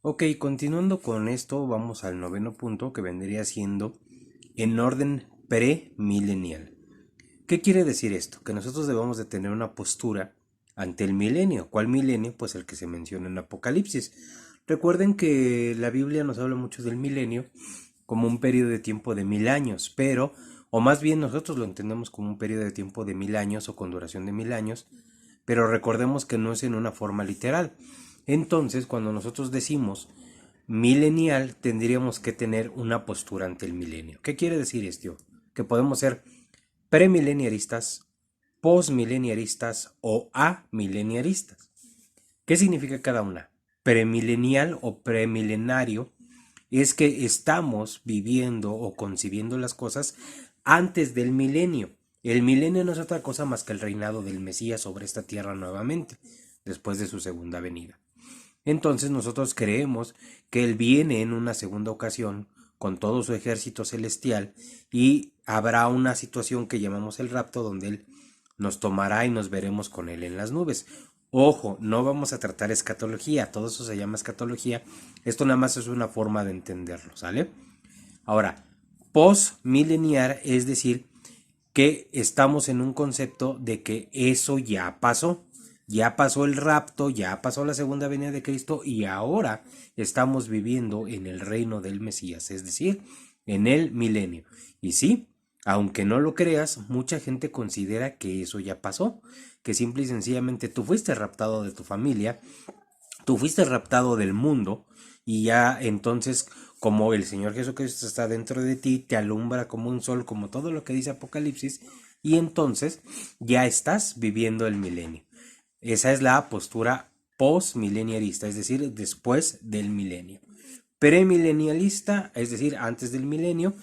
Ok, continuando con esto, vamos al noveno punto que vendría siendo en orden premilenial. ¿Qué quiere decir esto? Que nosotros debemos de tener una postura ante el milenio. ¿Cuál milenio? Pues el que se menciona en Apocalipsis. Recuerden que la Biblia nos habla mucho del milenio como un periodo de tiempo de 1000 años, pero, o más bien nosotros lo entendemos como un periodo de tiempo de 1000 años o con duración de 1000 años, pero recordemos que no es en una forma literal. Entonces, cuando nosotros decimos milenial, tendríamos que tener una postura ante el milenio. ¿Qué quiere decir esto? Que podemos ser premileniaristas, postmileniaristas o amileniaristas. ¿Qué significa cada una? Premilenial o premilenario es que estamos viviendo o concibiendo las cosas antes del milenio. El milenio no es otra cosa más que el reinado del Mesías sobre esta tierra nuevamente, después de su segunda venida. Entonces nosotros creemos que Él viene en una segunda ocasión con todo su ejército celestial y habrá una situación que llamamos el rapto donde Él nos tomará y nos veremos con Él en las nubes. Ojo, no vamos a tratar escatología, todo eso se llama escatología, esto nada más es una forma de entenderlo, ¿sale? Ahora, postmilenial es decir que estamos en un concepto de que eso ya pasó el rapto, ya pasó la segunda venida de Cristo y ahora estamos viviendo en el reino del Mesías, es decir, en el milenio. Y sí, aunque no lo creas, mucha gente considera que eso ya pasó, que simple y sencillamente tú fuiste raptado de tu familia, tú fuiste raptado del mundo y ya entonces como el Señor Jesucristo está dentro de ti, te alumbra como un sol, como todo lo que dice Apocalipsis, y entonces ya estás viviendo el milenio. Esa es la postura postmilenialista, es decir, después del milenio. Premilenialista, es decir, antes del milenio,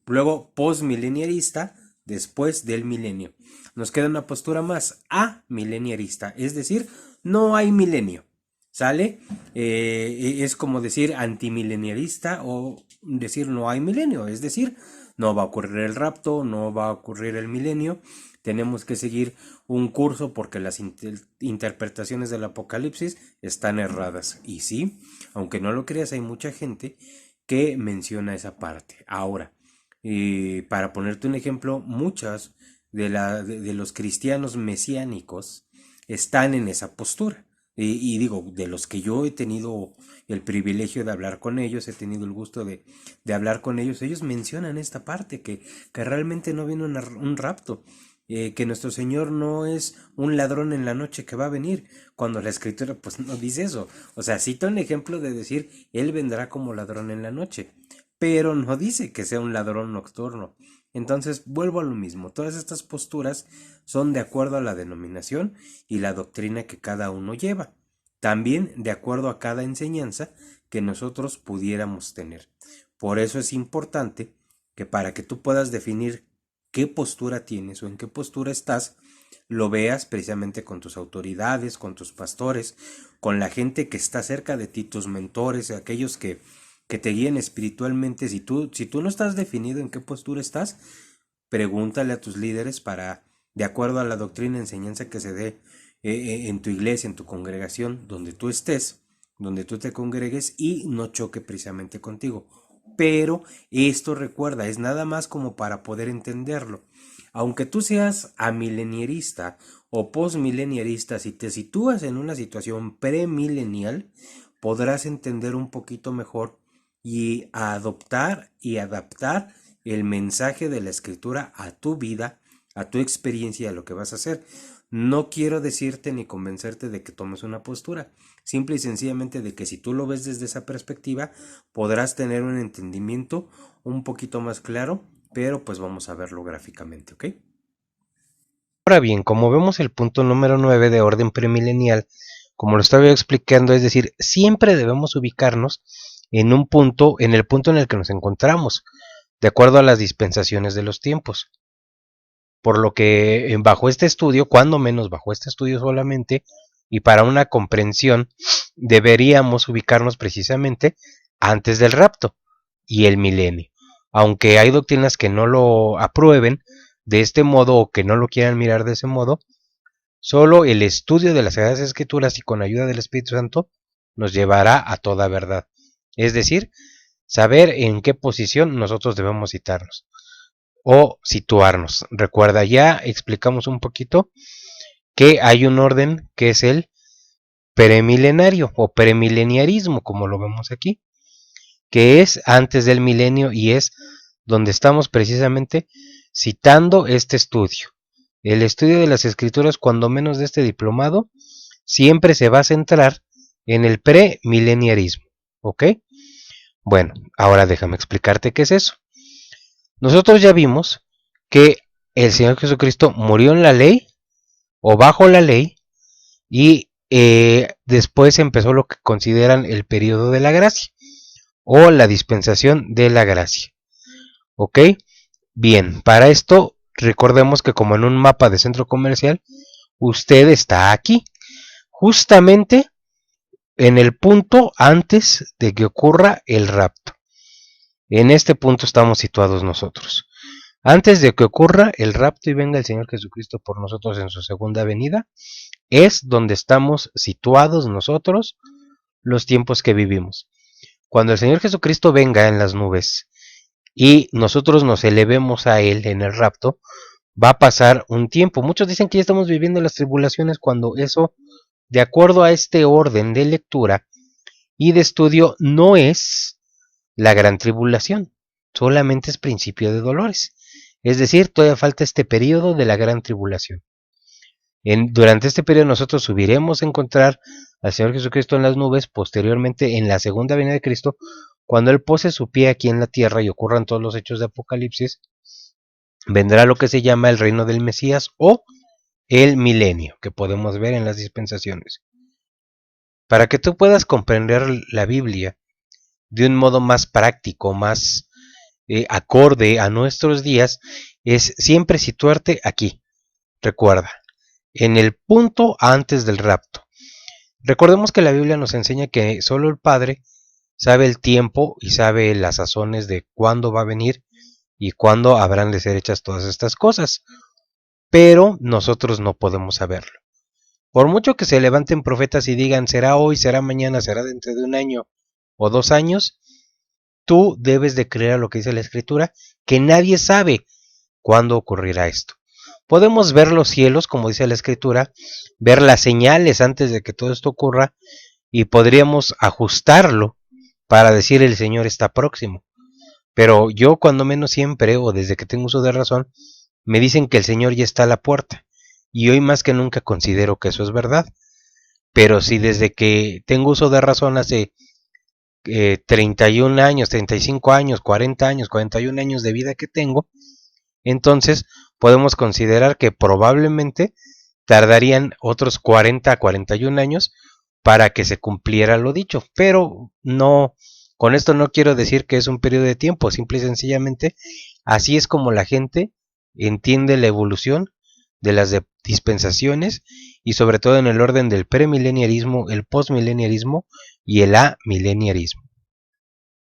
luego postmilenialista, después del milenio. Nos queda una postura más amilenialista, es decir, no hay milenio. ¿Sale? Es como decir antimilenialista o decir no hay milenio, es decir, no va a ocurrir el rapto, no va a ocurrir el milenio, tenemos que seguir un curso porque las interpretaciones del Apocalipsis están erradas. Y sí, aunque no lo creas, hay mucha gente que menciona esa parte. Ahora, para ponerte un ejemplo, muchas de los cristianos mesiánicos están en esa postura. Y digo, de los que yo he tenido el privilegio de hablar con ellos, he tenido el gusto de hablar con ellos mencionan esta parte, que realmente no viene un rapto, que nuestro Señor no es un ladrón en la noche que va a venir, cuando la Escritura pues no dice eso. O sea, cita un ejemplo de decir, Él vendrá como ladrón en la noche, pero no dice que sea un ladrón nocturno. Entonces, vuelvo a lo mismo, todas estas posturas son de acuerdo a la denominación y la doctrina que cada uno lleva, también de acuerdo a cada enseñanza que nosotros pudiéramos tener. Por eso es importante que para que tú puedas definir qué postura tienes o en qué postura estás, lo veas precisamente con tus autoridades, con tus pastores, con la gente que está cerca de ti, tus mentores, aquellos que te guíen espiritualmente. Si tú no estás definido en qué postura estás, pregúntale a tus líderes para, de acuerdo a la doctrina y enseñanza que se dé en tu iglesia, en tu congregación, donde tú estés, donde tú te congregues y no choque precisamente contigo. Pero esto recuerda, es nada más como para poder entenderlo. Aunque tú seas amilenierista o postmilenierista, si te sitúas en una situación premilenial, podrás entender un poquito mejor y adoptar y adaptar el mensaje de la escritura a tu vida, a tu experiencia, a lo que vas a hacer. No quiero decirte ni convencerte de que tomes una postura, simple y sencillamente de que si tú lo ves desde esa perspectiva, podrás tener un entendimiento un poquito más claro, pero pues vamos a verlo gráficamente, ¿ok? Ahora bien, como vemos el punto número 9 de orden premilenial, como lo estaba explicando, es decir, siempre debemos ubicarnos en un punto, en el punto en el que nos encontramos, de acuerdo a las dispensaciones de los tiempos. Por lo que bajo este estudio, cuando menos bajo este estudio solamente, y para una comprensión, deberíamos ubicarnos precisamente antes del rapto y el milenio. Aunque hay doctrinas que no lo aprueben de este modo o que no lo quieran mirar de ese modo, Solo el estudio de las Sagradas Escrituras y con ayuda del Espíritu Santo nos llevará a toda verdad. Es decir, saber en qué posición nosotros debemos citarnos o situarnos. Recuerda, ya explicamos un poquito que hay un orden que es el premilenario o premileniarismo, como lo vemos aquí, que es antes del milenio y es donde estamos precisamente citando este estudio. El estudio de las escrituras, cuando menos de este diplomado, siempre se va a centrar en el premileniarismo, ¿ok? Bueno, ahora déjame explicarte qué es eso. Nosotros ya vimos que el Señor Jesucristo murió en la ley o bajo la ley y después empezó lo que consideran el periodo de la gracia o la dispensación de la gracia. ¿Ok? Bien, para esto recordemos que como en un mapa de centro comercial, usted está aquí, justamente en el punto antes de que ocurra el rapto. En este punto estamos situados nosotros. Antes de que ocurra el rapto y venga el Señor Jesucristo por nosotros en su segunda venida, es donde estamos situados nosotros los tiempos que vivimos. Cuando el Señor Jesucristo venga en las nubes y nosotros nos elevemos a Él en el rapto, va a pasar un tiempo. Muchos dicen que ya estamos viviendo las tribulaciones cuando eso, de acuerdo a este orden de lectura y de estudio, no es la gran tribulación, solamente es principio de dolores. Es decir, todavía falta este periodo de la gran tribulación. Durante este periodo nosotros subiremos a encontrar al Señor Jesucristo en las nubes, posteriormente en la segunda venida de Cristo, cuando Él pose su pie aquí en la tierra y ocurran todos los hechos de Apocalipsis, vendrá lo que se llama el reino del Mesías o el milenio, que podemos ver en las dispensaciones. Para que tú puedas comprender la Biblia de un modo más práctico, más acorde a nuestros días, es siempre situarte aquí. Recuerda, en el punto antes del rapto. Recordemos que la Biblia nos enseña que solo el Padre sabe el tiempo y sabe las sazones de cuándo va a venir y cuándo habrán de ser hechas todas estas cosas, pero nosotros no podemos saberlo. Por mucho que se levanten profetas y digan será hoy, será mañana, será dentro de un año o 2 años, tú debes de creer a lo que dice la Escritura, que nadie sabe cuándo ocurrirá esto. Podemos ver los cielos, como dice la Escritura, ver las señales antes de que todo esto ocurra y podríamos ajustarlo para decir el Señor está próximo. Pero yo cuando menos siempre, o desde que tengo uso de razón, me dicen que el Señor ya está a la puerta. Y hoy más que nunca considero que eso es verdad. Pero si desde que tengo uso de razón hace 31 años, 35 años, 40 años, 41 años de vida que tengo, entonces podemos considerar que probablemente tardarían otros 40 a 41 años para que se cumpliera lo dicho. Pero no, con esto no quiero decir que es un periodo de tiempo, simple y sencillamente así es como la gente entiende la evolución de las dispensaciones y sobre todo en el orden del premileniarismo, el postmileniarismo y el amileniarismo.